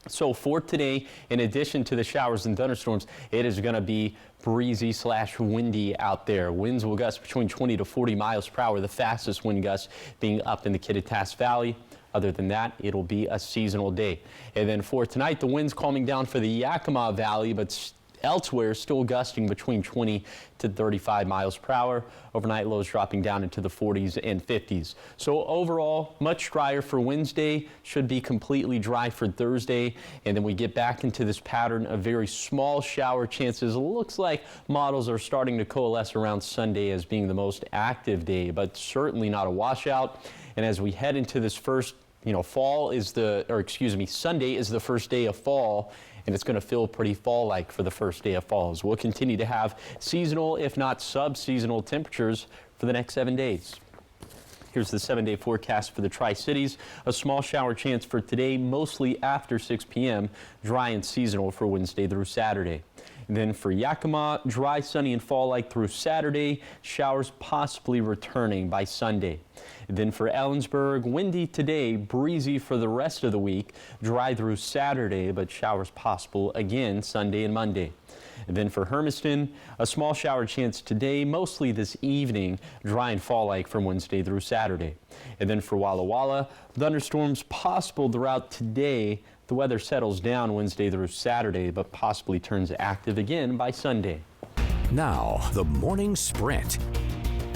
So for today, in addition to the showers and thunderstorms, it is going to be breezy / windy out there. Winds will gust between 20 to 40 miles per hour, the fastest wind gusts being up in the Kittitas Valley. Other than that, it'll be a seasonal day. And then for tonight, the winds calming down for the Yakima Valley, but elsewhere still gusting between 20 to 35 miles per hour. Overnight lows dropping down into the 40s and 50s. So overall, much drier for Wednesday, should be completely dry for Thursday, and then we get back into this pattern of very small shower chances. It looks like models are starting to coalesce around Sunday as being the most active day, but certainly not a washout. And as we head into this first, Sunday is the first day of fall, and it's going to feel pretty fall-like for the first day of fall. As we'll continue to have seasonal, if not sub-seasonal temperatures for the next 7 days. Here's the 7-day forecast for the Tri-Cities. A small shower chance for today, mostly after 6 p.m., dry and seasonal for Wednesday through Saturday. And then for Yakima, dry, sunny, and fall-like through Saturday, showers possibly returning by Sunday. And then for Ellensburg, windy today, breezy for the rest of the week, dry through Saturday, but showers possible again Sunday and Monday. And then for Hermiston, a small shower chance today, mostly this evening, dry and fall-like from Wednesday through Saturday. And then for Walla Walla, thunderstorms possible throughout today. The weather settles down Wednesday through Saturday, but possibly turns active again by Sunday. Now, the morning sprint.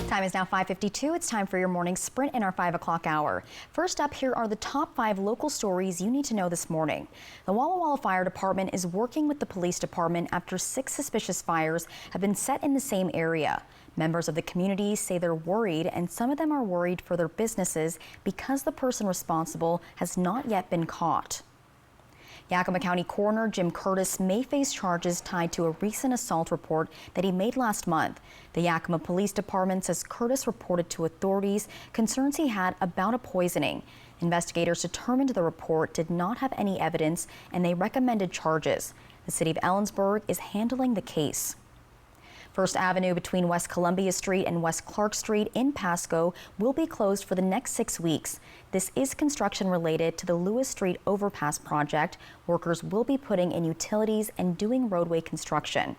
Time is now 5:52. It's time for your morning sprint in our 5 o'clock hour. First up, here are the top 5 local stories you need to know this morning. The Walla Walla Fire Department is working with the police department after 6 suspicious fires have been set in the same area. Members of the community say they're worried, and some of them are worried for their businesses because the person responsible has not yet been caught. Yakima County Coroner Jim Curtis may face charges tied to a recent assault report that he made last month. The Yakima Police Department says Curtis reported to authorities concerns he had about a poisoning. Investigators determined the report did not have any evidence, and they recommended charges. The city of Ellensburg is handling the case. First Avenue between West Columbia Street and West Clark Street in Pasco will be closed for the next 6 weeks. This is construction related to the Lewis Street Overpass project. Workers will be putting in utilities and doing roadway construction.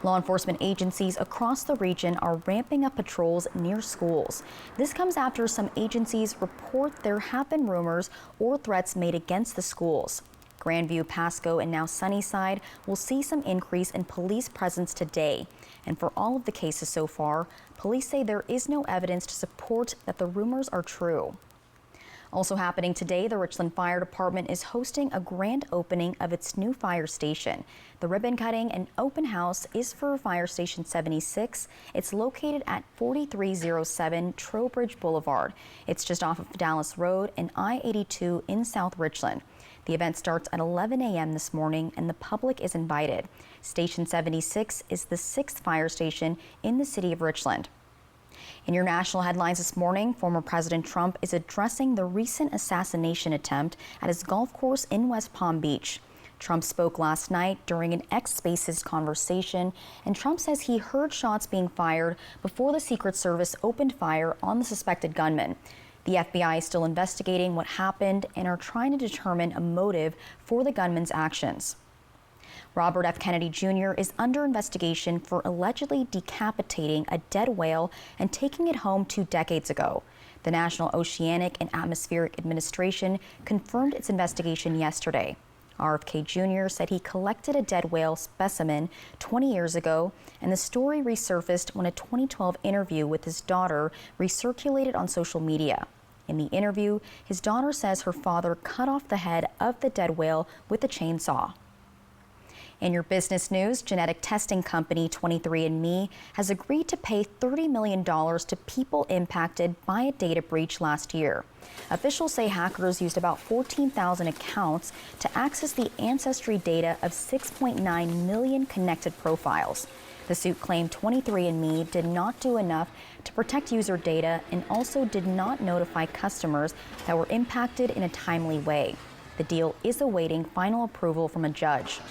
Law enforcement agencies across the region are ramping up patrols near schools. This comes after some agencies report there have been rumors or threats made against the schools. Grandview, Pasco, and now Sunnyside will see some increase in police presence today. And for all of the cases so far, police say there is no evidence to support that the rumors are true. Also happening today, the Richland Fire Department is hosting a grand opening of its new fire station. The ribbon cutting and open house is for Fire Station 76. It's located at 4307 Trowbridge Boulevard. It's just off of Dallas Road and I-82 in South Richland. The event starts at 11 a.m. this morning and the public is invited. Station 76 is the 6th fire station in the city of Richland. In your national headlines this morning, former President Trump is addressing the recent assassination attempt at his golf course in West Palm Beach. Trump spoke last night during an X Spaces conversation, and Trump says he heard shots being fired before the Secret Service opened fire on the suspected gunman. The FBI is still investigating what happened and are trying to determine a motive for the gunman's actions. Robert F. Kennedy Jr. is under investigation for allegedly decapitating a dead whale and taking it home 2 decades ago. The National Oceanic and Atmospheric Administration confirmed its investigation yesterday. RFK Jr. said he collected a dead whale specimen 20 years ago, and the story resurfaced when a 2012 interview with his daughter recirculated on social media. In the interview, his daughter says her father cut off the head of the dead whale with a chainsaw. In your business news, genetic testing company 23andMe has agreed to pay $30 million to people impacted by a data breach last year. Officials say hackers used about 14,000 accounts to access the ancestry data of 6.9 million connected profiles. The suit claimed 23andMe did not do enough to protect user data and also did not notify customers that were impacted in a timely way. The deal is awaiting final approval from a judge.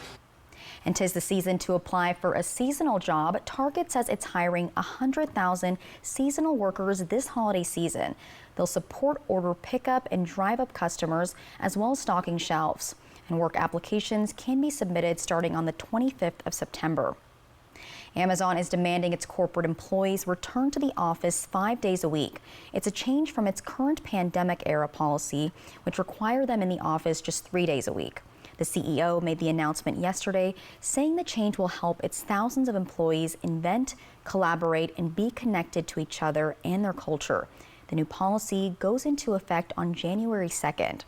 And 'tis the season to apply for a seasonal job. Target says it's hiring 100,000 seasonal workers this holiday season. They'll support order pickup and drive up customers, as well as stocking shelves. And work applications can be submitted starting on the 25th of September. Amazon is demanding its corporate employees return to the office 5 days a week. It's a change from its current pandemic-era policy, which required them in the office just 3 days a week. The CEO made the announcement yesterday, saying the change will help its thousands of employees invent, collaborate, and be connected to each other and their culture. The new policy goes into effect on January 2nd.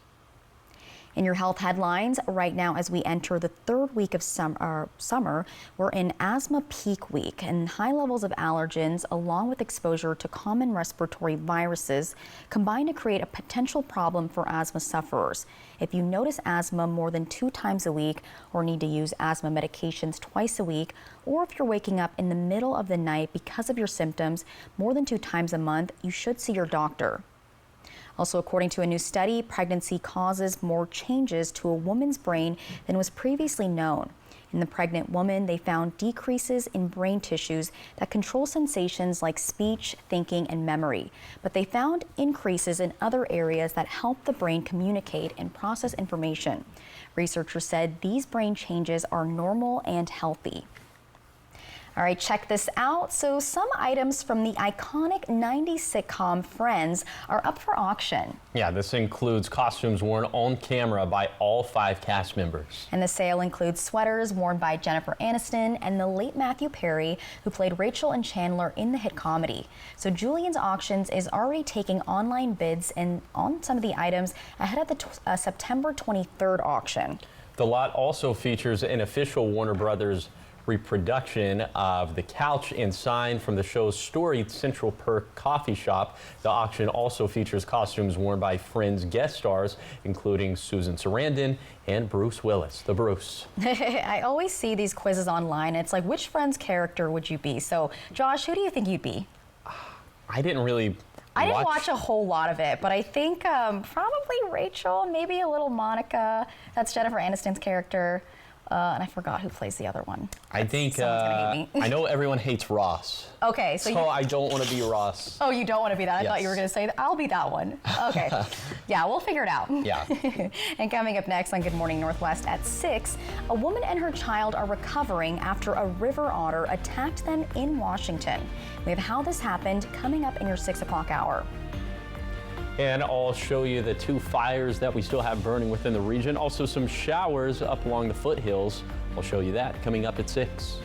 In your health headlines, right now as we enter the 3rd week of summer, we're in asthma peak week, and high levels of allergens along with exposure to common respiratory viruses combine to create a potential problem for asthma sufferers. If you notice asthma more than 2 times a week or need to use asthma medications twice a week, or if you're waking up in the middle of the night because of your symptoms more than 2 times a month, you should see your doctor. Also, according to a new study, pregnancy causes more changes to a woman's brain than was previously known. In the pregnant woman, they found decreases in brain tissues that control sensations like speech, thinking, and memory. But they found increases in other areas that help the brain communicate and process information. Researchers said these brain changes are normal and healthy. All right, check this out. So some items from the iconic 90s sitcom Friends are up for auction. Yeah, this includes costumes worn on camera by all 5 cast members. And the sale includes sweaters worn by Jennifer Aniston and the late Matthew Perry, who played Rachel and Chandler in the hit comedy. So Julian's Auctions is already taking online bids and on some of the items ahead of the September 23rd auction. The lot also features an official Warner Brothers reproduction of the couch and sign from the show's storied Central Perk coffee shop. The auction also features costumes worn by Friends guest stars, including Susan Sarandon and Bruce Willis, the Bruce. I always see these quizzes online. It's like, which Friends character would you be? So, Josh, who do you think you'd be? I didn't watch a whole lot of it, but I think probably Rachel, maybe a little Monica. That's Jennifer Aniston's character. And I forgot who plays the other one. I think someone's gonna hate me. I know everyone hates Ross. Okay, so I don't want to be Ross. Oh, you don't want to be that? I Yes. thought you were going to say that. I'll be that one. Okay. Yeah, we'll figure it out. Yeah. And coming up next on Good Morning Northwest at 6, a woman and her child are recovering after a river otter attacked them in Washington. We have how this happened coming up in your 6 o'clock hour. And I'll show you the 2 fires that we still have burning within the region. Also some showers up along the foothills. I'll show you that coming up at 6.